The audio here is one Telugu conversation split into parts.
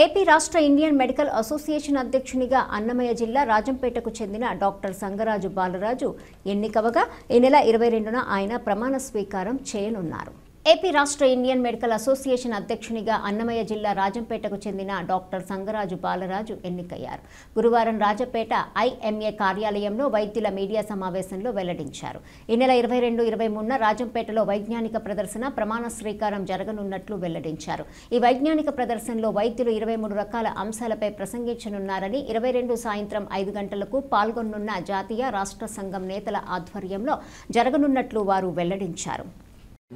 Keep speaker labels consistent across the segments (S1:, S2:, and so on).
S1: ఏపీ రాష్ట్ర ఇండియన్ మెడికల్ అసోసియేషన్ అధ్యక్షునిగా అన్నమయ్య జిల్లా రాజంపేటకు చెందిన డాక్టర్ సంగరాజు బాలరాజు ఎన్నికవగా ఈ నెల 22న ఆయన ప్రమాణ స్వీకారం చేయనున్నారు. ఏపీ రాష్ట్ర ఇండియన్ మెడికల్ అసోసియేషన్ అధ్యక్షునిగా అన్నమయ్య జిల్లా రాజంపేటకు చెందిన డాక్టర్ సంగరాజు బాలరాజు ఎన్నికయ్యారు. గురువారం రాజంపేట ఐఎంఏ కార్యాలయంలో వైద్యుల మీడియా సమావేశంలో వెల్లడించారు. ఈ నెల 22-23న రాజంపేటలో వైజ్ఞానిక ప్రదర్శన ప్రమాణ స్వీకారం జరగనున్నట్లు వెల్లడించారు. ఈ వైజ్ఞానిక ప్రదర్శనలో వైద్యులు 23 రకాల అంశాలపై ప్రసంగించనున్నారని 22 సాయంత్రం 5 గంటలకు పాల్గొనున్న జాతీయ రాష్ట్ర సంఘం నేతల ఆధ్వర్యంలో జరగనున్నట్లు వారు వెల్లడించారు.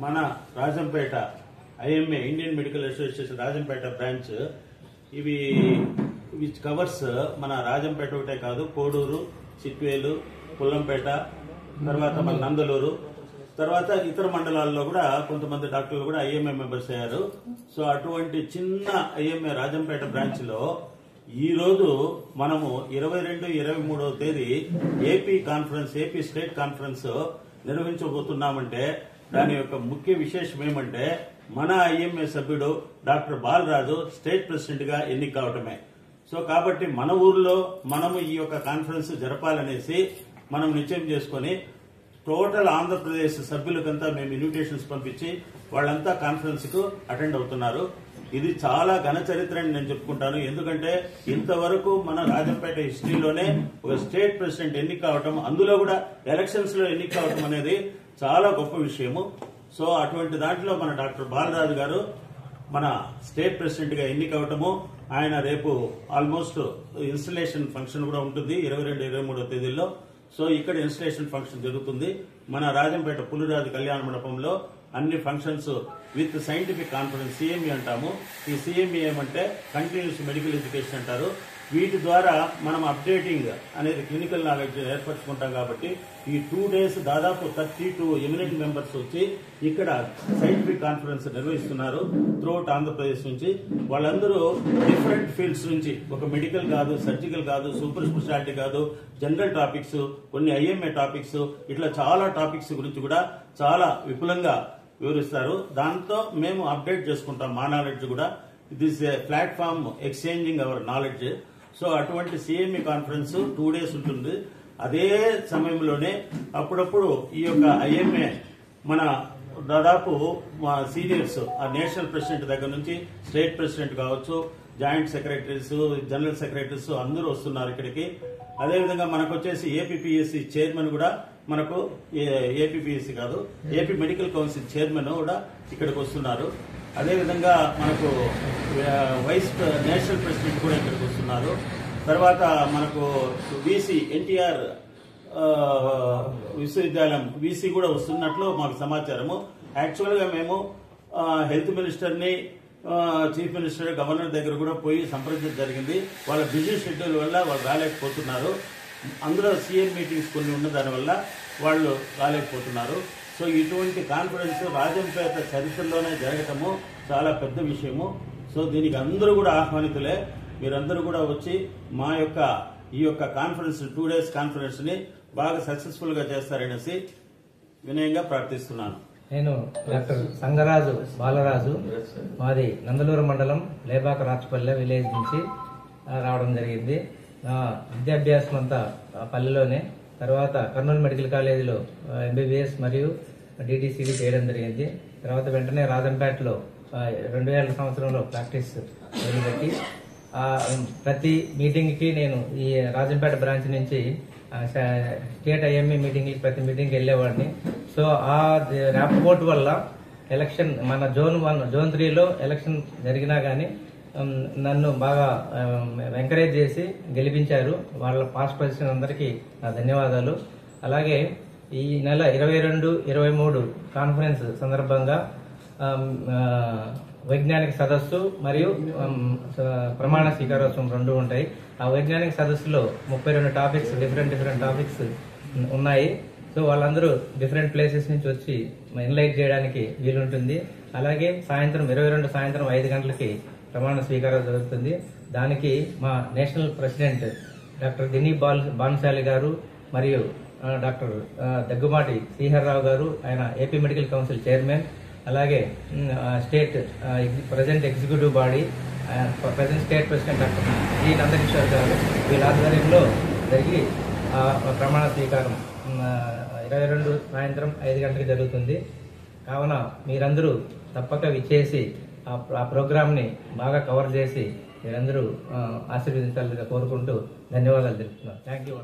S2: మన Rajampet IMA Indian medical association Rajampet branch ఇవి విచ్ కవర్స్ మన రాజంపేట ఒకటే కాదు, కోడూరు, చిట్వేలు, పుల్లంపేట, తర్వాత మన నందలూరు, తర్వాత ఇతర మండలాల్లో కూడా కొంతమంది డాక్టర్లు కూడా ఐఎంఏ మెంబర్స్ అయ్యారు. సో అటువంటి చిన్న ఐఎంఏ రాజంపేట బ్రాంచ్ లో ఈ రోజు మనము 22-23వ తేదీ ఏపీ స్టేట్ కాన్ఫరెన్స్ నిర్వహించబోతున్నామంటే దాని యొక్క ముఖ్య విశేషం ఏమంటే మన ఐఎంఏ సభ్యుడు డాక్టర్ బాలరాజు స్టేట్ ప్రెసిడెంట్ గా ఎన్నిక కావటమే. సో కాబట్టి మన ఊర్లో మనము ఈ యొక్క కాన్ఫరెన్స్ జరపాలనేసి మనం నిశ్చయం చేసుకుని టోటల్ ఆంధ్రప్రదేశ్ సభ్యులకంతా మేము ఇన్విటేషన్స్ పంపించి వాళ్ళంతా కాన్ఫరెన్స్ కు అటెండ్ అవుతున్నారు. ఇది చాలా ఘన చరిత్ర అని నేను చెప్పుకుంటాను. ఎందుకంటే ఇంతవరకు మన రాజంపేట హిస్టరీలోనే ఒక స్టేట్ ప్రెసిడెంట్ ఎన్నిక కావటం, అందులో కూడా ఎలక్షన్స్ లో ఎన్నిక కావటం అనేది చాలా గొప్ప విషయము. సో అటువంటి దాంట్లో మన డాక్టర్ బాలరాజు గారు మన స్టేట్ ప్రెసిడెంట్ గా ఎన్నికవటము, ఆయన రేపు ఆల్మోస్ట్ ఇన్స్టలేషన్ ఫంక్షన్ కూడా ఉంటుంది 22-23వ తేదీల్లో. సో ఇక్కడ ఇన్స్టలేషన్ ఫంక్షన్ జరుగుతుంది మన రాజంపేట పులిరాజు కళ్యాణ మండపంలో. అన్ని functions with scientific conference CME అంటాము. ఈ సిఎంఈ ఏమంటే కంటిన్యూస్ మెడికల్ ఎడ్యుకేషన్ అంటారు. వీటి ద్వారా మనం అప్డేటింగ్ అనేది క్లినికల్ నాలెడ్జ్ ఏర్పరచుకుంటాం. కాబట్టి ఈ 2 days దాదాపు 32 ఎమినెంట్ మెంబర్స్ వచ్చి ఇక్కడ సైంటిఫిక్ కాన్ఫరెన్స్ నిర్వహిస్తున్నారు త్రూఅవుట్ ఆంధ్రప్రదేశ్ నుంచి. వాళ్ళందరూ డిఫరెంట్ ఫీల్డ్స్ నుంచి, ఒక మెడికల్ కాదు, సర్జికల్ కాదు, సూపర్ స్పెషాలిటీ కాదు, జనరల్ టాపిక్స్, కొన్ని ఐఎంఏ టాపిక్స్, ఇట్లా చాలా టాపిక్స్ గురించి కూడా చాలా విపులంగా వివరిస్తారు. దాంతో మేము అప్డేట్ చేసుకుంటాం మా నాలెడ్జ్ కూడా. It is a platform exchanging our knowledge. So అటువంటి సిఎంఈ కాన్ఫరెన్స్ 2 days ఉంటుంది. అదే సమయంలోనే అప్పుడప్పుడు ఈ యొక్క ఐఎంఏ మన దాదాపు మా సీనియర్స్ ఆ నేషనల్ ప్రెసిడెంట్ దగ్గర నుంచి స్టేట్ ప్రెసిడెంట్ కావచ్చు, జాయింట్ సెక్రటరీస్, జనరల్ సెక్రటరీస్ అందరూ వస్తున్నారు ఇక్కడికి. అదేవిధంగా మనకు వచ్చేసి ఏపీపీఎస్సీ చైర్మన్ కూడా, మనకు ఏపీపీఎస్సీ కాదు ఏపీ మెడికల్ కౌన్సిల్ చైర్మన్ కూడా ఇక్కడికి వస్తున్నారు. అదేవిధంగా మనకు వైస్ నేషనల్ ప్రెసిడెంట్ కూడా ఇక్కడికి వస్తున్నారు. తర్వాత మనకు వీసీ ఎన్టీఆర్ విశ్వవిద్యాలయం వీసీ కూడా వస్తున్నట్లు మాకు సమాచారము. యాక్చువల్ గా మేము హెల్త్ మినిస్టర్ని, చీఫ్ మినిస్టర్, గవర్నర్ దగ్గర కూడా పోయి సంప్రదించడం జరిగింది. వాళ్ళ బిజీ షెడ్యూల్ వల్ల వాళ్ళు రాలేకపోతున్నారు. అందులో సీఎం మీటింగ్స్ కొన్ని ఉన్న దానివల్ల వాళ్ళు రాలేకపోతున్నారు. సో ఇటువంటి కాన్ఫరెన్స్ రాజంపేట చరిత్రలోనే జరగటము చాలా పెద్ద విషయము. సో దీనికి అందరూ కూడా ఆహ్వానితులే. మీరందరూ కూడా వచ్చి మా యొక్క ఈ యొక్క కాన్ఫరెన్స్ 2 days కాన్ఫరెన్స్ ని బాగా సక్సెస్ఫుల్ గా చేస్తారనేసి వినయంగా ప్రార్థిస్తున్నాను.
S3: నేను డాక్టర్ సంగరాజు బాలరాజు, మాది నందలూరు మండలం లేబాక రాచపల్లె విలేజ్ నుంచి రావడం జరిగింది. నా విద్యాభ్యాసం అంతా పల్లెలోనే. తర్వాత కర్నూలు మెడికల్ కాలేజీలో ఎంబీబీఎస్ మరియు డిటిసిడి చేయడం జరిగింది. తర్వాత వెంటనే రాజంపేటలో 2000 సంవత్సరంలో ప్రాక్టీస్ మొదలుపెట్టి ప్రతి మీటింగ్కి నేను ఈ రాజంపేట బ్రాంచ్ నుంచి స్టేట్ ఐఎంఏ మీటింగ్కి ప్రతి మీటింగ్కి వెళ్ళేవాడిని. సో ఆ ర్యాపోర్ట్ వల్ల ఎలక్షన్ మన జోన్ 1, జోన్ 3లో ఎలక్షన్ జరిగినా కానీ నన్ను బాగా ఎంకరేజ్ చేసి గెలిపించారు. వాళ్ళ పాస్ట్ పొజిషన్ అందరికీ నా ధన్యవాదాలు. అలాగే ఈ నెల 22-23 కాన్ఫరెన్స్ సందర్భంగా వైజ్ఞానిక సదస్సు మరియు ప్రమాణ స్వీకారోత్సవం 2 ఉంటాయి. ఆ వైజ్ఞానిక సదస్సులో 32 టాపిక్స్, డిఫరెంట్ టాపిక్స్ ఉన్నాయి. సో వాళ్ళందరూ డిఫరెంట్ ప్లేసెస్ నుంచి వచ్చి ఎన్లైట్ చేయడానికి వీలుంటుంది. అలాగే సాయంత్రం 22 సాయంత్రం 5 గంటలకి ప్రమాణ స్వీకారం జరుగుతుంది. దానికి మా నేషనల్ ప్రెసిడెంట్ డాక్టర్ దినీ బాన్శాలి గారు మరియు డాక్టర్ దగ్గుమాటి శ్రీహర్రావు గారు, ఆయన ఏపీ మెడికల్ కౌన్సిల్ చైర్మన్, అలాగే state present executive body present state president doctor G Nandakishore గారు వీళ్ళ ఆధ్వర్యంలో జరిగి ప్రమాణ స్వీకారం 22 సాయంత్రం 5 గంటలకు జరుగుతుంది. కావున మీరందరూ తప్పక విచ్చేసి ఆ ప్రోగ్రామ్ని బాగా కవర్ చేసి మీరందరూ ఆశీర్వదించాలని కోరుకుంటూ ధన్యవాదాలు తెలుపుతున్నాను. Thank you.